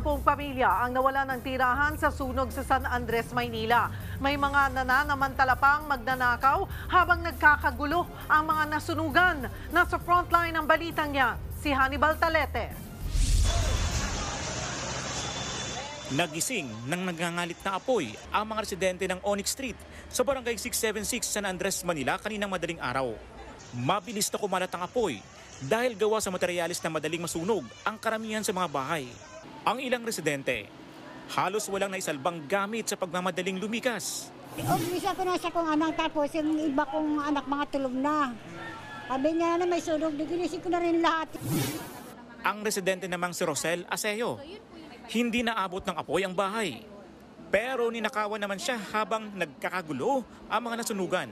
10 pamilya ang nawala ng tirahan sa sunog sa San Andres, Maynila. May mga nananamantala pang magnanakaw habang nagkakagulo ang mga nasunugan. Nasa frontline ng balitang yan, si Hannibal Talete. Nagising ng nagngangalit na apoy ang mga residente ng Onyx Street sa Barangay 676 San Andres, Manila kaninang madaling araw. Mabilis na kumalat ang apoy dahil gawa sa materialis na madaling masunog ang karamihan sa mga bahay. Ang ilang residente, halos walang naisalbang gamit sa pagmamadaling lumikas. Umpisa ko na siya kong anak, tapos yung iba kong anak mga tulog na. Sabi niya na may sunog, ginising ko na rin lahat. Ang residente namang si Rosel Aseo, hindi naabot ng apoy ang bahay. Pero ninakawan naman siya habang nagkakagulo ang mga nasunugan.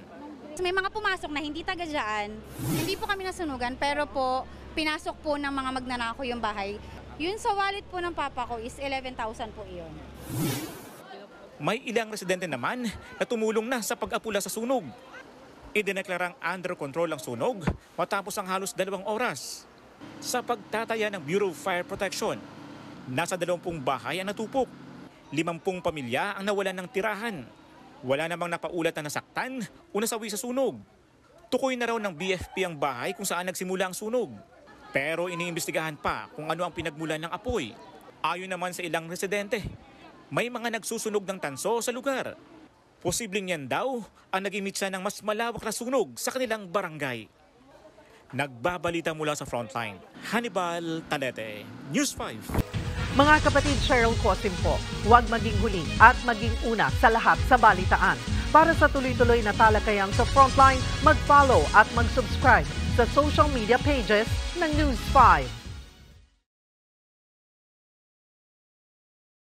May mga pumasok na hindi taga dyan. Hindi po kami nasunugan, pero po pinasok po ng mga magnanakaw yung bahay. Yun sa wallet po ng papa ko is 11,000 po iyon. May ilang residente naman na tumulong na sa pag-apula sa sunog. Idineklarang under control ang sunog matapos ang halos 2 oras. Sa pagtataya ng Bureau of Fire Protection, nasa 20 bahay ang natupok. 50 pamilya ang nawalan ng tirahan. Wala namang napaulat na nasaktan o nasawi sa sunog. Tukoy na raw ng BFP ang bahay kung saan nagsimula ang sunog. Pero iniimbestigahan pa kung ano ang pinagmulan ng apoy. Ayon naman sa ilang residente, may mga nagsusunog ng tanso sa lugar. Posibleng yan daw ang naging mitsa ng mas malawak na sunog sa kanilang barangay. Nagbabalita mula sa Frontline, Hannibal Talete, News 5. Mga kapatid, Cheryl Cosim po, huwag maging huli at maging una sa lahat sa balitaan. Para sa tuloy-tuloy na talakayan sa Frontline, mag-follow at mag-subscribe sa social media pages ng News 5.